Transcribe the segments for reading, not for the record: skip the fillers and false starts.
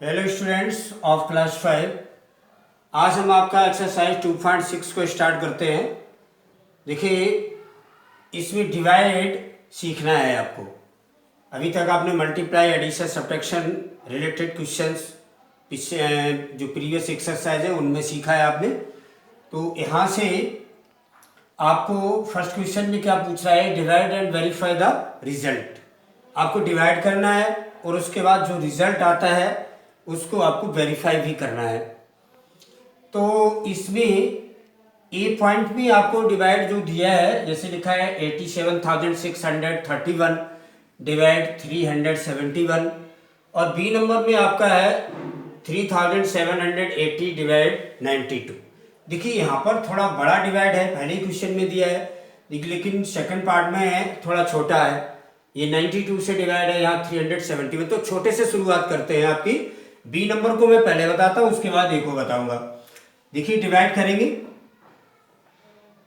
Hello students of class 5। आज हम आपका एक्सरसाइज 2.6 को स्टार्ट करते हैं। देखिए, इसमें डिवाइड सीखना है आपको। अभी तक आपने multiply, addition, subtraction related questions पिछले जो प्रीवियस एक्सरसाइज है उनमें सीखा है आपने। तो यहाँ से आपको फर्स्ट क्वेश्चन में क्या पूछ रहा है, divide and verify the result. आपको डिवाइड करना है और उसके बाद जो रिजल्ट आता है उसको आपको वेरीफाई भी करना है। तो इसमें ए पॉइंट में आपको डिवाइड जो दिया है, जैसे लिखा है 87,631 डिवाइड 371, और बी नंबर में आपका है 3,780 डिवाइड 92। देखिए यहाँ पर थोड़ा बड़ा डिवाइड है, पहले ही क्वेश्चन में दिया है, लेकिन सेकंड पार्ट में है थोड़ा छोटा है। ये 92 से डिवाइड है, यहाँ 371। तो छोटे से शुरुआत करते हैं। आपकी बी नंबर को मैं पहले बताता हूँ, उसके बाद ए को बताऊंगा। देखिए डिवाइड करेंगे,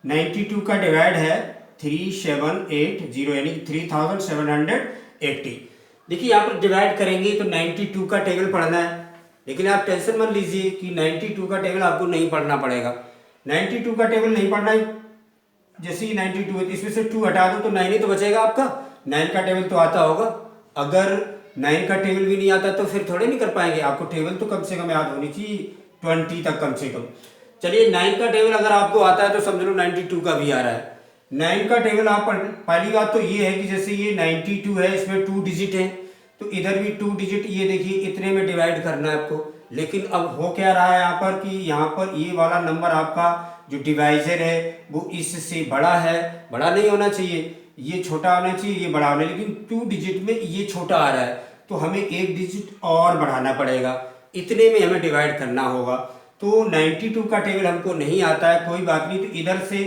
92 का डिवाइड है 3780 यानी 3780। देखिए यहाँ पर डिवाइड करेंगे तो 92 का टेबल पढ़ना है, लेकिन आप टेंशन मत लीजिए कि 92 का टेबल आपको नहीं पढ़ना पड़ेगा। 92 का टेबल नहीं पढ़ना है, जैसे ही 92 है इसमें से 2 हटा दो तो 9 ही तो बचेगा आपका। 9 का टेबल तो आता होगा। अगर 9 का टेबल भी नहीं आता तो फिर थोड़े नहीं कर पाएंगे। आपको टेबल तो कम से कम याद होनी चाहिए, 20 तक कम से कम। चलिए 9 का टेबल अगर आपको आता है तो समझ लो 92 का भी आ रहा है। 9 का टेबल आप पहली बात तो ये है कि जैसे ये 92 है, इसमें 2 डिजिट है, तो इधर भी 2 डिजिट, ये देखिए इतने में डिवाइड करना है आपको। लेकिन अब हो क्या रहा है यहाँ पर कि यहाँ पर ये वाला नंबर आपका जो डिवाइजर है वो इससे बड़ा है। बड़ा नहीं होना चाहिए, ये छोटा होना चाहिए, ये बड़ा होना, लेकिन 2 डिजिट में ये छोटा आ रहा है, तो हमें 1 डिजिट और बढ़ाना पड़ेगा। इतने में हमें डिवाइड करना होगा। तो 92 का टेबल हमको नहीं आता है, कोई बात नहीं, तो इधर से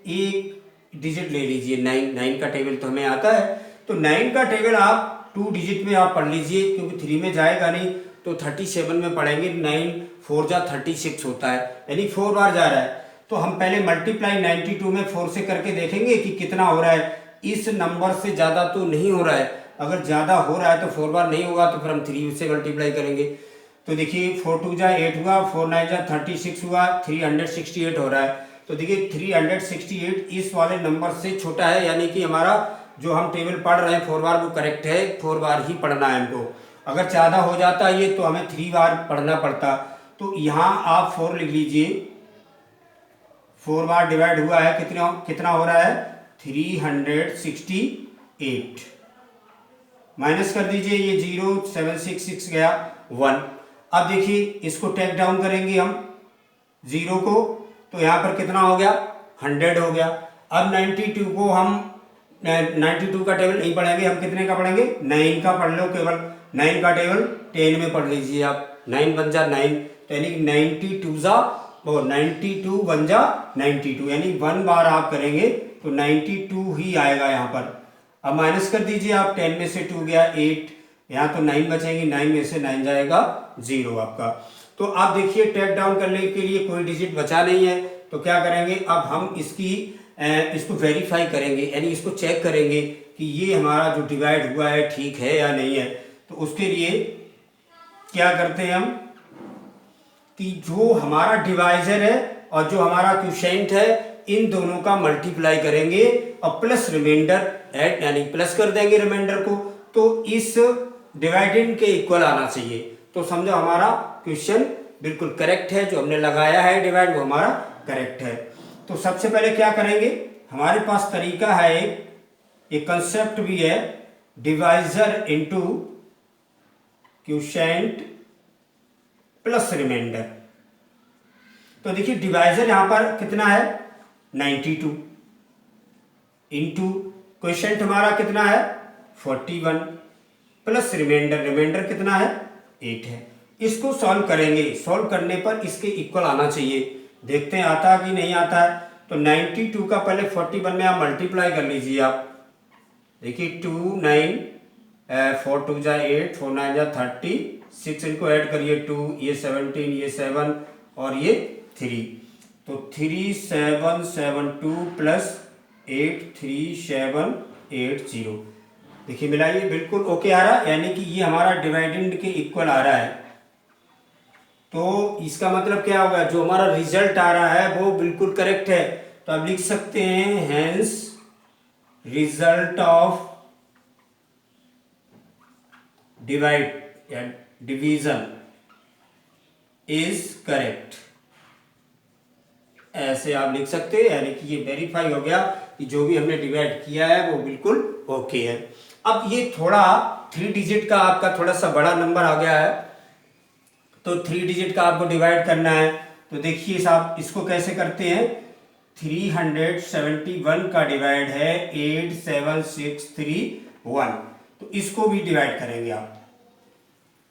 1 डिजिट ले लीजिए। 9 का टेबल तो हमें आता है, तो 9 का टेबल आप 2 डिजिट में आप पढ़ लीजिए, क्योंकि 3 में जाएगा नहीं तो 37 में पढ़ेंगे। 9 4 जा 36 होता है, यानी 4 बार जा रहा है। तो हम पहले मल्टीप्लाई 92 में 4 से करके देखेंगे कि कितना हो रहा है। इस नंबर से ज़्यादा तो नहीं हो रहा है, अगर ज़्यादा हो रहा है तो 4 बार नहीं होगा, तो फिर हम 3 से मल्टीप्लाई करेंगे। तो देखिए 4 2 जा 8 हुआ, 4 9 जा 36 हुआ, 368 हो रहा है। तो देखिए 368 इस वाले नंबर से छोटा है, यानी कि हमारा जो हम टेबल पढ़ रहे हैं 4 बार वो करेक्ट है। 4 बार ही पढ़ना है हमको। अगर ज़्यादा हो जाता ये तो हमें 3 बार पढ़ना पड़ता। तो यहाँ आप 4 लिख लीजिए। 4 बार डिवाइड हुआ है, कितना हो रहा है 368। माइनस कर दीजिए, ये 0 766 गया 1। अब देखिए इसको टेक डाउन करेंगे हम 0 को, तो यहाँ पर कितना हो गया 100 हो गया। अब 92 को हम 92 का टेबल नहीं पढ़ेंगे, हम कितने का पढ़ेंगे 9 का पढ़ लो। केवल 9 का टेबल 10 में पढ़ लीजिए आप। 9 बन जा 9, तो यानी 92 जा और 92 बन जा 92, यानी 1 बार आप करेंगे तो 92 ही आएगा यहाँ पर। अब माइनस कर दीजिए आप, 10 में से 2 गया 8, यहाँ तो 9 बचेंगे, 9 में से 9 जाएगा 0 आपका। तो आप देखिए टेक डाउन करने के लिए कोई डिजिट बचा नहीं है, तो क्या करेंगे अब हम इसको वेरीफाई करेंगे, यानी इसको चेक करेंगे कि ये हमारा जो डिवाइड हुआ है ठीक है या नहीं है। तो उसके लिए क्या करते हैं हम कि जो हमारा डिवाइजर है और जो हमारा क्वोशिएंट है इन दोनों का मल्टीप्लाई करेंगे और प्लस रिमाइंडर ऐड, यानी प्लस कर देंगे रिमाइंडर को, तो इस डिवाइडेंड के इक्वल आना चाहिए। तो समझो हमारा क्वेश्चन बिल्कुल करेक्ट है, जो हमने लगाया है डिवाइड वो हमारा करेक्ट है। तो सबसे पहले क्या करेंगे, हमारे पास तरीका है, एक कंसेप्ट भी है, divisor into quotient plus remainder. तो देखिए डिवाइजर यहां पर कितना है 92 इंटू क्वोशिएंट हमारा कितना है 41 प्लस रिमाइंडर कितना है 8 है। इसको सॉल्व करेंगे, सॉल्व करने पर इसके इक्वल आना चाहिए। देखते हैं आता कि नहीं आता है। तो 92 का पहले 41 में आप मल्टीप्लाई कर लीजिए आप। देखिए 2 9 4 2 जा 8, 4 9 जा 36, इनको ऐड करिए 2, ये 17, ये 7 और ये 3, तो 3772 प्लस 83780। देखिए मिलाइए, बिल्कुल ओके आ रहा है, यानी कि ये हमारा डिवाइडेंड के इक्वल आ रहा है। तो इसका मतलब क्या होगा, जो हमारा रिजल्ट आ रहा है वो बिल्कुल करेक्ट है। तो आप लिख सकते हैं हेंस रिजल्ट ऑफ डिवाइड या डिवीजन इज करेक्ट, ऐसे आप लिख सकते हैं। यानी कि ये वेरीफाई हो गया कि जो भी हमने डिवाइड किया है वो बिल्कुल ओके है। अब ये थोड़ा 3 डिजिट का आपका थोड़ा सा बड़ा नंबर आ गया है, तो 3 डिजिट का आपको डिवाइड करना है। तो देखिए साहब इसको कैसे करते हैं, 371 का डिवाइड है 87631, तो इसको भी डिवाइड करेंगे आप।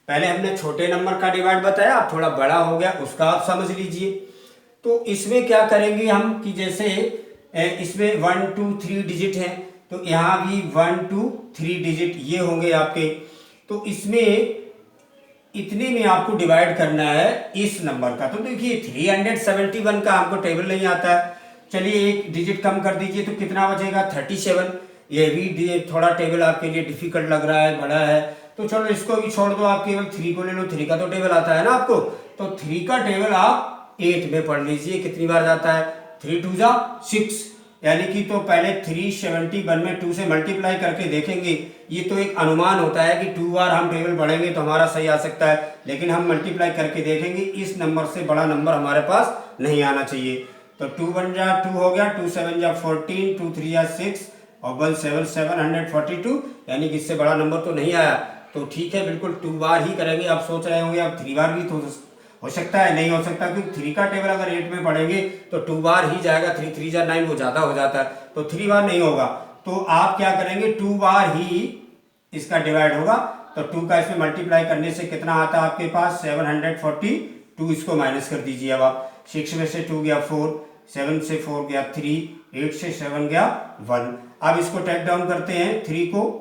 पहले हमने छोटे नंबर का डिवाइड बताया, अब थोड़ा बड़ा हो गया उसका आप समझ लीजिए। तो इसमें क्या करेंगे हम कि जैसे इसमें 1 2 3 डिजिट हैं, तो यहाँ भी 1 2 3 डिजिट ये होंगे आपके। तो इसमें इतने में आपको डिवाइड करना है इस नंबर का। तो देखिए 371 का हमको टेबल नहीं आता है, चलिए एक डिजिट कम कर दीजिए तो कितना बचेगा 37। ये भी थोड़ा टेबल आपके लिए डिफिकल्ट लग रहा है, बड़ा है, तो चलो इसको भी छोड़ दो, आप केवल 3 को ले लो, 3 का तो टेबल आता है ना आपको। तो 3 का टेबल आप 8 में पढ़ लीजिए कितनी बार जाता है, 3 2 जा 6, यानी कि तो पहले 371 में 2 से मल्टीप्लाई करके देखेंगे। ये तो एक अनुमान होता है कि 2 बार हम टेबल पढ़ेंगे तो हमारा सही आ सकता है, लेकिन हम मल्टीप्लाई करके देखेंगे, इस नंबर से बड़ा नंबर हमारे पास नहीं आना चाहिए। तो 2 1 जा 2 हो गया, 2 7 जा 14, 2 3 जा 6 और 1 7 742, यानी कि इससे बड़ा नंबर तो नहीं आया। तो ठीक है, बिल्कुल 2 बार ही करेंगे। आप सोच रहे होंगे अब 3 बार भी तो हो सकता है, नहीं हो सकता, क्योंकि 3 का टेबल अगर 8 में पढ़ेंगे तो 2 बार ही जाएगा, 3 3 जा 9 वो ज़्यादा हो जाता है, तो 3 बार नहीं होगा। तो आप क्या करेंगे, 2 बार ही इसका डिवाइड होगा। तो 2 का इसमें मल्टीप्लाई करने से कितना आता है आपके पास 742, इसको माइनस कर दीजिए। अब आप 6 में से 2 गया 4, 7 से 4 गया 3, 8 से 7 गया 1। अब इसको टेक डाउन करते हैं 3 को,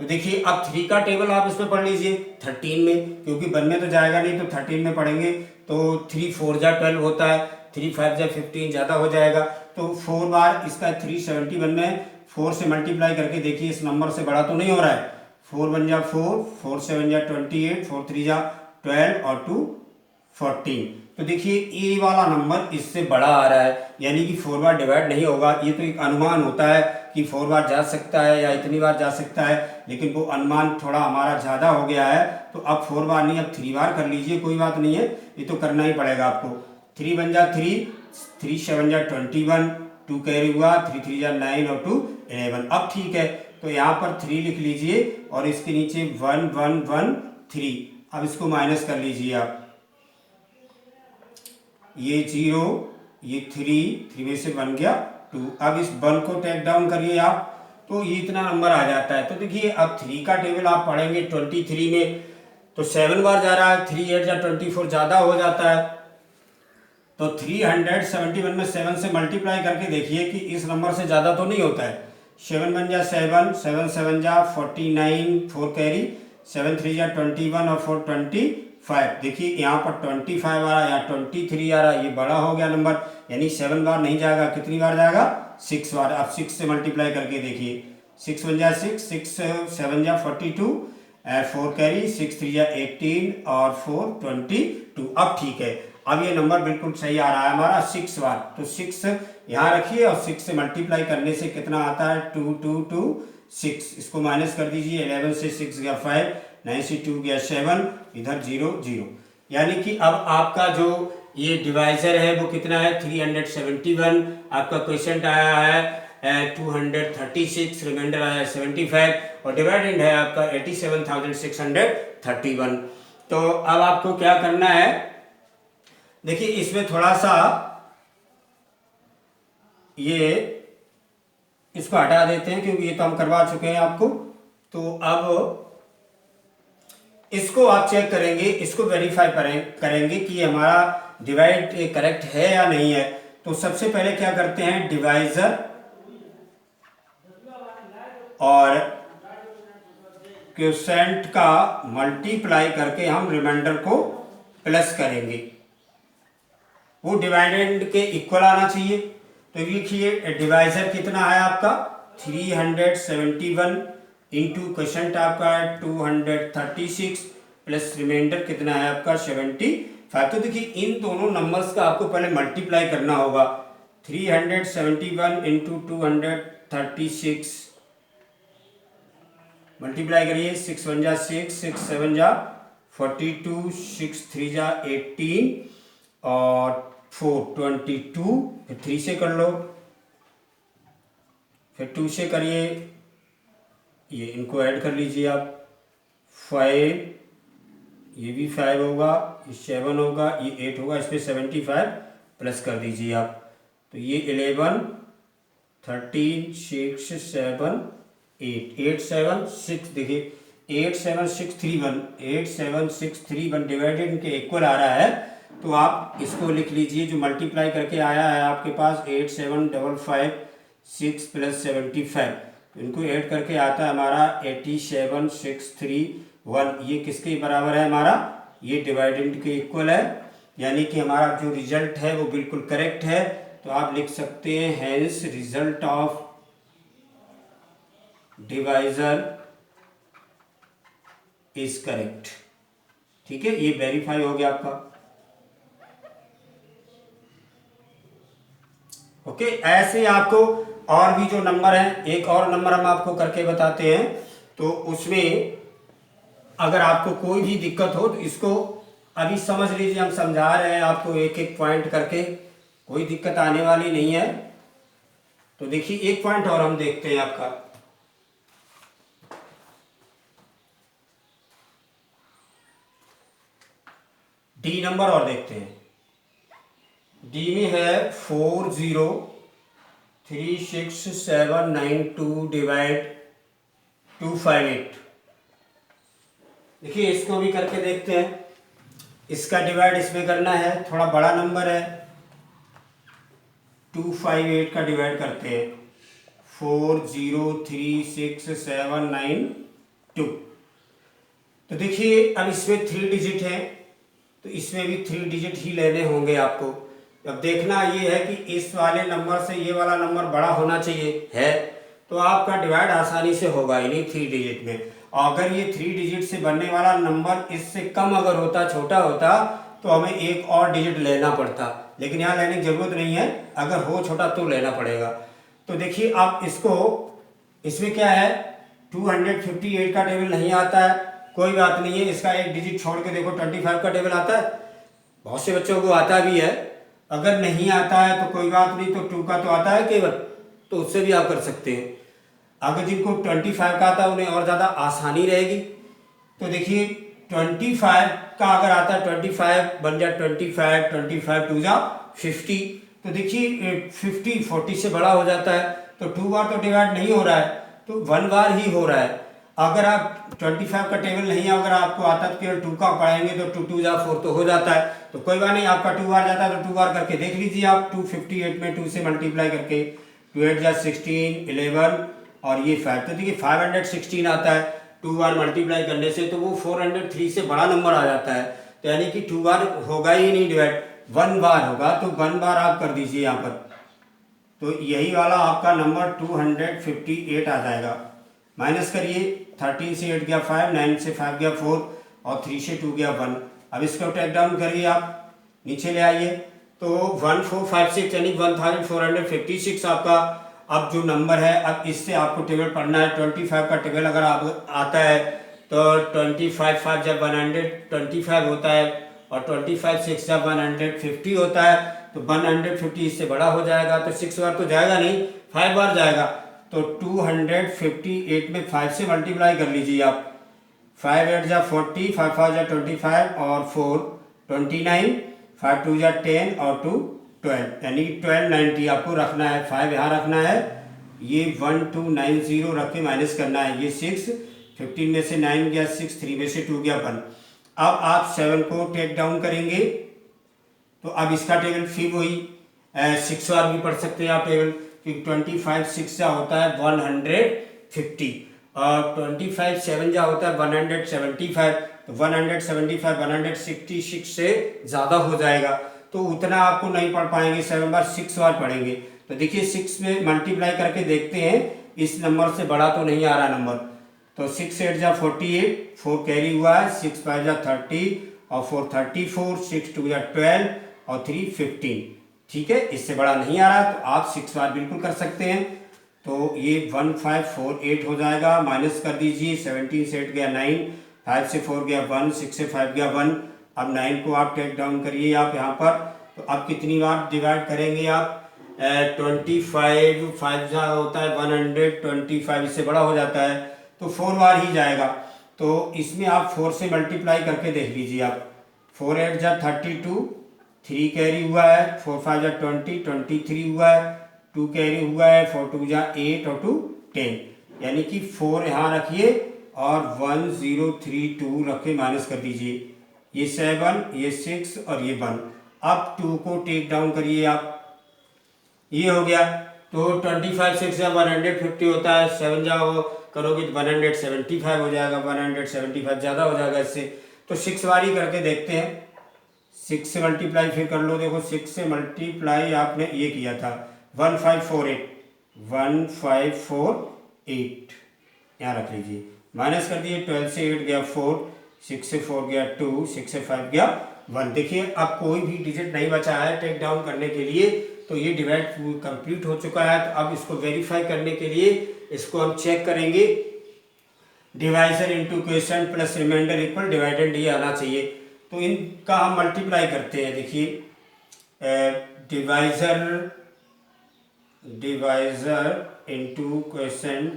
तो देखिए अब 3 का टेबल आप इसमें पढ़ लीजिए 13 में, क्योंकि 1 में तो जाएगा नहीं, तो 13 में पढ़ेंगे। तो 3 4 जा 12 होता है, 3 5 जा 15 ज़्यादा हो जाएगा। तो 4 बार इसका 371 में 4 से मल्टीप्लाई करके देखिए, इस नंबर से बड़ा तो नहीं हो रहा है। 4 1 जा 4, 4 7 जा 28, 4 3 जा 12 और 2 14। तो देखिए ये वाला नंबर इससे बड़ा आ रहा है, यानी कि 4 बार डिवाइड नहीं होगा। ये तो एक अनुमान होता है कि 4 बार जा सकता है या इतनी बार जा सकता है, लेकिन वो अनुमान थोड़ा हमारा ज़्यादा हो गया है। तो अब 4 बार नहीं, अब 3 बार कर लीजिए, कोई बात नहीं है, ये तो करना ही पड़ेगा आपको। 3 1 जा 3, 3 7 जा 21, 2 कैरी हुआ, 3 3 जा 9 और 2 11। अब ठीक है, तो यहाँ पर 3 लिख लीजिए और इसके नीचे 1 1 1 3। अब इसको माइनस कर लीजिए आप, ये 0, ये 3 में से 1 गया 2। अब इस 1 को टेक डाउन करिए आप, तो ये इतना नंबर आ जाता है। तो देखिए अब 3 का टेबल आप पढ़ेंगे 23 में, तो 7 बार जा रहा है, 3 8 जा 24 ज़्यादा हो जाता है। तो 371 में 7 से मल्टीप्लाई करके देखिए कि इस नंबर से ज़्यादा तो नहीं होता है। 7 1 जा 7, 7 7 जा 49, 4 कैरी, 7 3 जा 21 और 4 25। देखिए यहाँ पर 25 आ रहा है, यहाँ 23 आ रहा है, ये बड़ा हो गया नंबर, यानी 7 बार नहीं जाएगा, कितनी बार जाएगा 6 बार। अब 6 से मल्टीप्लाई करके देखिए, 6 1 जा 6, 6 7 जा 42, 4 कैरी, 6 3 जा 18 और 4 22। अब ठीक है, अब ये नंबर बिल्कुल सही आ रहा है हमारा 6 बार। तो 6 यहाँ रखिए और 6 से मल्टीप्लाई करने से कितना आता है 2 2 2 6, इसको माइनस कर दीजिए। 11 से 6 गया 5, 9 से 2 गया 7, इधर 0 0, यानी कि अब आपका जो ये डिवाइजर है वो कितना है 371। आपका क्वेश्चन आया है 236, रिमाइंडर आया है 75 और डिवाइडेंड है आपका 87,631। तो अब आपको क्या करना है, देखिए इसमें थोड़ा सा ये इसको हटा देते हैं, क्योंकि ये तो हम करवा चुके हैं आपको। तो अब इसको आप चेक करेंगे, इसको वेरीफाई करेंगे कि हमारा डिवाइड करेक्ट है या नहीं है। तो सबसे पहले क्या करते हैं, डिवाइजर और क्वोशेंट का मल्टीप्लाई करके हम रिमाइंडर को प्लस करेंगे, वो डिवाइडेंड के इक्वल आना चाहिए। तो देखिए डिवाइजर कितना है आपका 371 इंटू क्वोशेंट आपका है 236 प्लस रिमाइंडर कितना है आपका 75। 5। तो देखिए इन दोनों नंबर्स का आपको पहले मल्टीप्लाई करना होगा। 371 इंटू 236 मल्टीप्लाई करिए। 6 1 जा 6, 6 7 जा 42, 6 3 जा 18 और 4 22। फिर 3 से कर लो, फिर 2 से करिए, ये इनको ऐड कर लीजिए आप। 5, ये भी 5 होगा, ये 7 होगा, ये 8 होगा, इस पर 75 प्लस कर दीजिए आप। तो ये 11 13 6 7 8 8 7 6, देखिए 8 7 6 3 1 8 7 6 3 1 डिवाइडेड इनके इक्वल आ रहा है। तो आप इसको लिख लीजिए, जो मल्टीप्लाई करके आया है आपके पास 8 7 5 5 6 प्लस 75, इनको ऐड करके आता है हमारा 87 6 3 1। ये किसके बराबर है हमारा, ये डिवाइडेंड के इक्वल है, यानी कि हमारा जो रिजल्ट है वो बिल्कुल करेक्ट है। तो आप लिख सकते हैं hence result of divisor is correct. ठीक है, ये वेरीफाई हो गया आपका। ओके, ऐसे आपको और भी जो नंबर हैं, एक और नंबर हम आपको करके बताते हैं। तो उसमें अगर आपको कोई भी दिक्कत हो तो इसको अभी समझ लीजिए, हम समझा रहे हैं आपको एक एक पॉइंट करके, कोई दिक्कत आने वाली नहीं है। तो देखिए एक पॉइंट और हम देखते हैं आपका। डी नंबर और देखते हैं। डी में है 4036 792 डिवाइड 258। देखिए इसको भी करके देखते हैं। इसका डिवाइड इसमें करना है, थोड़ा बड़ा नंबर है, 258 का डिवाइड करते हैं 4036 792। तो देखिए अब इसमें 3 डिजिट है, तो इसमें भी 3 डिजिट ही लेने होंगे आपको। अब देखना ये है कि इस वाले नंबर से ये वाला नंबर बड़ा होना चाहिए, है तो आपका डिवाइड आसानी से होगा ही नहीं 3 डिजिट में। और अगर ये 3 डिजिट से बनने वाला नंबर इससे कम अगर होता, छोटा होता, तो हमें एक और डिजिट लेना पड़ता, लेकिन यहाँ लेने की जरूरत नहीं है, अगर हो छोटा तो लेना पड़ेगा। तो देखिए आप इसको, इसमें क्या है 258 का टेबल नहीं आता है, कोई बात नहीं है, इसका एक डिजिट छोड़ के देखो 25 का टेबल आता है, बहुत से बच्चों को आता भी है। अगर नहीं आता है तो कोई बात नहीं, तो 2 का तो आता है केवल, तो उससे भी आप कर सकते हैं। अगर जिनको 25 का आता है उन्हें और ज़्यादा आसानी रहेगी। तो देखिए 25 का अगर आता है 25 बन जाए 25 25 2 जा 50। तो देखिए 50 40 से बड़ा हो जाता है, तो 2 बार तो डिवाइड नहीं हो रहा है, तो 1 बार ही हो रहा है। अगर आप 25 का टेबल नहीं है, अगर आपको आता है केवल 2 का पढ़ाएंगे तो 2 2 जा 4 तो हो जाता है, तो कोई बात नहीं, आपका 2 बार जाता है तो 2 बार करके देख लीजिए आप। 258 में 2 से मल्टीप्लाई करके 2 8 जा 16 11 और ये 5, तो देखिए 516 आता है 2 बार मल्टीप्लाई करने से, तो वो 403 से बड़ा नंबर आ जाता है। तो यानी कि 2 बार होगा ही नहीं डिवाइड, 1 बार होगा, तो 1 बार आप कर दीजिए यहाँ पर। तो यही वाला आपका नंबर 258 आ जाएगा। माइनस करिए, 13 से 8 गया 5, 9 से 5 गया 4 और 3 से 2 गया 1। अब इसको टेक डाउन करिए, आप नीचे ले आइए, तो 1456 यानी 1456 आपका अब जो नंबर है। अब इससे आपको टेबल पढ़ना है। 25 का टेबल अगर आप आता है तो 25 5 जब 125 होता है और 25 6 जब 150 होता है, तो 150 इससे बड़ा हो जाएगा, तो 6 बार तो जाएगा नहीं, 5 बार जाएगा। तो 258 में 5 से मल्टीप्लाई कर लीजिए आप। 5 8 जा 40, 5 5 जा 25 और 4 29, 5 2 जा 10 और 2 12, यानी 1290 आपको रखना है। 5 यहाँ रखना है, ये 1290 रख के माइनस करना है। ये 6, 15 में से 9 गया 6, 3 में से 2 गया 1। अब आप 7 को टेक डाउन करेंगे, तो अब इसका टेबल फिर वही 6 बार भी पढ़ सकते हैं आप टेबल, क्योंकि 25 6 जा होता है 150 और 25 7 जा होता है 175, तो 175 166 से ज़्यादा हो जाएगा, तो उतना आपको नहीं पढ़ पाएंगे, 7 बार 6 बार पढ़ेंगे। तो देखिए 6 में मल्टीप्लाई करके देखते हैं, इस नंबर से बड़ा तो नहीं आ रहा नंबर। तो 6 8 जा 48, 4 कैरी हुआ है, 6 5 जा 30 और 4 34, 6 2 12 और 3 15। ठीक है, इससे बड़ा नहीं आ रहा तो आप 6 बार बिल्कुल कर सकते हैं। तो ये 1548 हो जाएगा, माइनस कर दीजिए, 17 से 8 गया 9, 5 से 4 गया 1, 6 से 5 गया 1। अब 9 को आप टेक डाउन करिए आप यहाँ पर, तो अब कितनी बार डिवाइड करेंगे आप? 25, 5 जा होता है 125, इससे बड़ा हो जाता है तो 4 बार ही जाएगा। तो इसमें आप 4 से मल्टीप्लाई करके देख लीजिए आप। 4 8 जा 32, 3 कैरी हुआ है, 4 5 जा 20, 23 हुआ है, 2 कैरी हुआ है, 4 2 जा 8 और 2 10, यानी कि 4 यहाँ रखिए और 1 0 3 2 रख के माइनस कर दीजिए। ये 7, ये 6 और ये 1। अब 2 को टेक डाउन करिए आप, ये हो गया। तो 25 6 जा 150 होता है, 7 जाओ करोगे तो 175 हो जाएगा, 175 ज़्यादा हो जाएगा इससे। तो 6 बारी करके देखते हैं, 6 से मल्टीप्लाई फिर कर लो। देखो 6 से मल्टीप्लाई आपने ये किया था 1548, 1548 यहाँ रख लीजिए, माइनस कर दिए। 12 से 8 गया 4, 6 से 4 गया 2, 6 से 5 गया 1। देखिए अब कोई भी डिजिट नहीं बचा है टेक डाउन करने के लिए, तो ये डिवाइड कंप्लीट हो चुका है। तो अब इसको वेरीफाई करने के लिए इसको हम चेक करेंगे, divisor into question plus reminder equal dividend, ये आना चाहिए। तो इनका हम मल्टीप्लाई करते हैं। देखिए divisor into question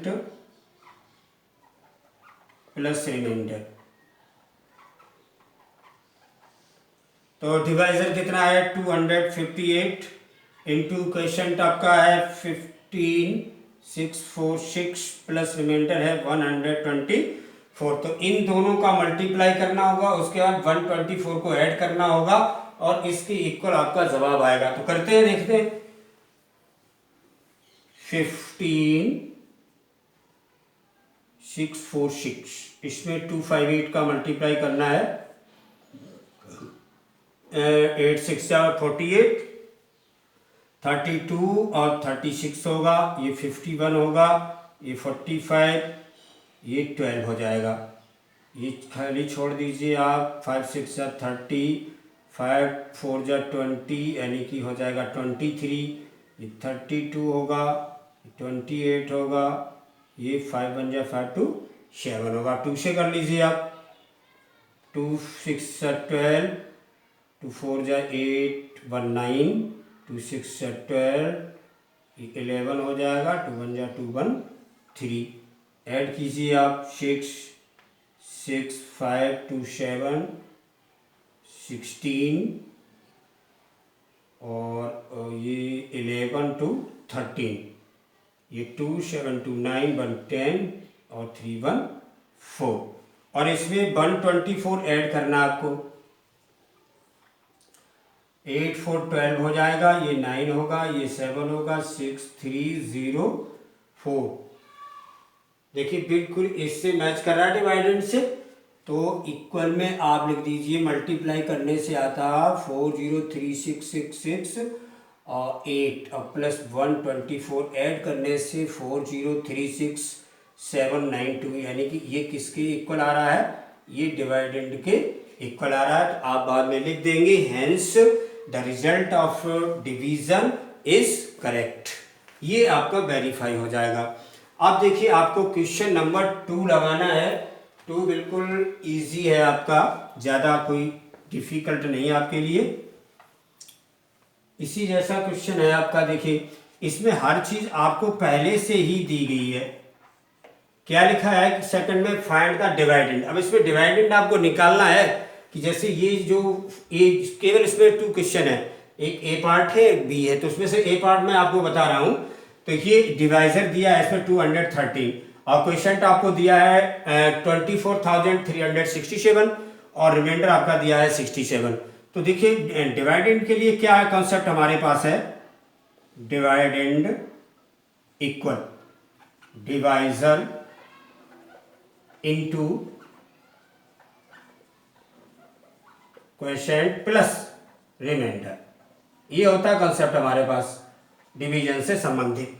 plus remainder, तो डिवाइजर कितना है 258 इंटू क्वेश्चन आपका है 15646 प्लस रिमाइंडर है 124। तो इन दोनों का मल्टीप्लाई करना होगा, उसके बाद 124 को ऐड करना होगा और इसके इक्वल आपका जवाब आएगा। तो करते हैं, देखते हैं। 15646, इसमें 258 का मल्टीप्लाई करना है, 8 6 48, 32 और 36 होगा, ये 51 होगा, ये 45, ये 12 हो जाएगा। ये खाली छोड़ दीजिए आप। 5 6 जा 30, 5 4 जा 20, यानी कि हो जाएगा 23, ये 32 होगा, 28 होगा, ये 5 1 जा 5 2 7 होगा। 2 से कर लीजिए आप, 2 6 जा 12, 2 4 जा 8 1 9, 2 6 जा 12, 11 हो जाएगा, 2 1 जा 2 1 3। ऐड कीजिए आप, 6 6 5 2 7 16 और ये 11 2 13, ये 2 7 2 9 1 10 और 3 1 4, और इसमें 124 ऐड करना आपको। 8 4 12 हो जाएगा, ये 9 होगा, ये 7 होगा, 6 3 0 4। देखिए बिल्कुल इससे मैच कर रहा है डिवाइडेंड से। तो इक्वल में आप लिख दीजिए, मल्टीप्लाई करने से आता 403666 और 8 और प्लस 124 ऐड करने से 4036792, यानी कि ये किसके इक्वल आ रहा है? ये डिवाइडेंड के इक्वल आ रहा है। तो आप बाद में लिख देंगे hence the result of division is correct. ये आपका वेरीफाई हो जाएगा। अब देखिए आपको क्वेश्चन नंबर 2 लगाना है। 2 बिल्कुल इजी है आपका, ज़्यादा कोई डिफिकल्ट नहीं है आपके लिए। इसी जैसा क्वेश्चन है आपका। देखिए इसमें हर चीज़ आपको पहले से ही दी गई है। क्या लिखा है कि सेकंड में फाइंड द डिवाइडेंड। अब इसमें डिवाइडेंड आपको निकालना है कि जैसे ये जो ये केवल इसमें 2 क्वेश्चन है, एक ए पार्ट है एक बी है, तो उसमें से ए पार्ट में आपको बता रहा हूँ। तो ये डिवाइजर दिया है इसमें 213 और क्वेश्चन आपको दिया है 24,367 और रिमाइंडर आपका दिया है 67। तो देखिए डिवाइडेंड के लिए क्या कॉन्सेप्ट हमारे पास है, dividend equal divisor into question plus remainder, ये होता है कॉन्सेप्ट हमारे पास डिवीजन से संबंधित।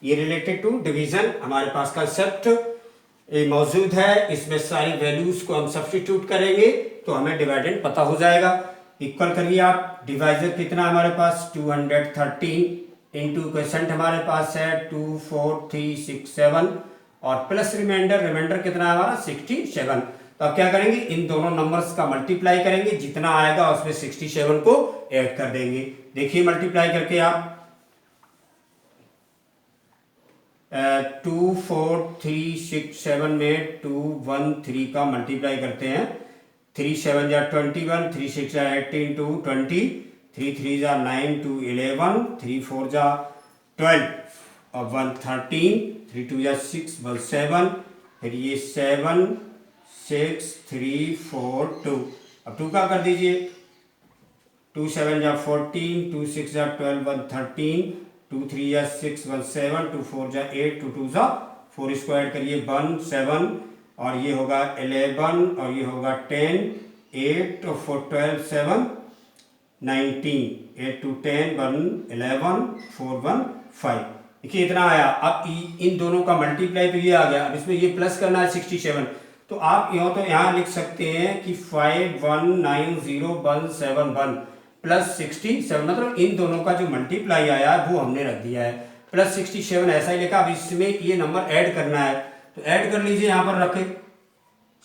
ये रिलेटेड टू डिवीजन हमारे पास कॉन्सेप्ट ये मौजूद है, इसमें सारी वैल्यूज को हम सब्स्टिट्यूट करेंगे तो हमें डिवाइडेंड पता हो जाएगा। इक्वल करिए आप, डिवाइजर कितना हमारे पास 213 इंटू क्वेश्चन हमारे पास है 24367 और प्लस रिमाइंडर कितना है हमारा 67। तो अब क्या करेंगे, इन दोनों नंबर्स का मल्टीप्लाई करेंगे, जितना आएगा उसमें 67 को ऐड कर देंगे। देखिए मल्टीप्लाई करके आप 24367 में 213 का मल्टीप्लाई करते हैं। 3 7 जा 21, 3 6 जा 18 टू 20, 3 3 जा 9 टू 11, 3 4 जा 12 और 1 13, 3 2 जा 6 1 7, फिर ये 7 6 3 4 2। अब 2 का कर दीजिए, 2 7 जा 14, 2 6 जा 12 1 13, 2 3 जा 6 1 7, 2 4 जा 8, 2 2 जा 4 इसको ऐड करिए 1 7 और ये होगा 11 और ये होगा 10, 8 और 4 12 7 19, 8 2 10 1 11 4 1 5। देखिए इतना आया। अब इन दोनों का मल्टीप्लाई तो ये आ गया, अब इसमें ये प्लस करना है 67। तो आप तो यहाँ लिख सकते हैं कि 51907171 प्लस 67, मतलब इन दोनों का जो मल्टीप्लाई आया है वो हमने रख दिया है, प्लस 67 ऐसा ही लिखा। अब इसमें ये नंबर ऐड करना है तो ऐड कर लीजिए, यहाँ पर रखे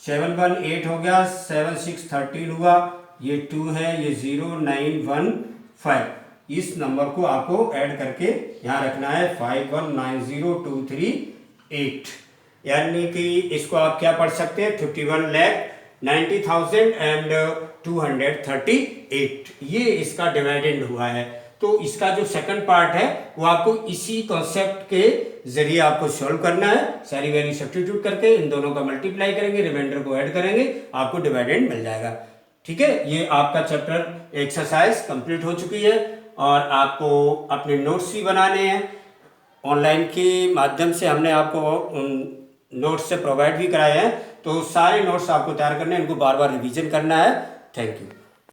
7 1 8 हो गया, 7 6 13 हुआ, ये 2 है, ये 0 9 1 5। इस नंबर को आपको ऐड करके यहाँ रखना है 5190238, यानी कि इसको आप क्या पढ़ सकते हैं 51,90,238। ये इसका डिवाइडेंड हुआ है। तो इसका जो सेकंड पार्ट है वो आपको इसी कॉन्सेप्ट के जरिए आपको सॉल्व करना है। सारी वैल्यू सब्स्टिट्यूट करके इन दोनों का मल्टीप्लाई करेंगे, रिमाइंडर को ऐड करेंगे, आपको डिवाइडेंड मिल जाएगा। ठीक है, ये आपका चैप्टर एक्सरसाइज कंप्लीट हो चुकी है और आपको अपने नोट्स भी बनाने हैं। ऑनलाइन के माध्यम से हमने आपको नोट्स से प्रोवाइड भी कराए हैं, तो सारे नोट्स आपको तैयार करने हैं, इनको बार बार रिवीजन करना है। Thank you.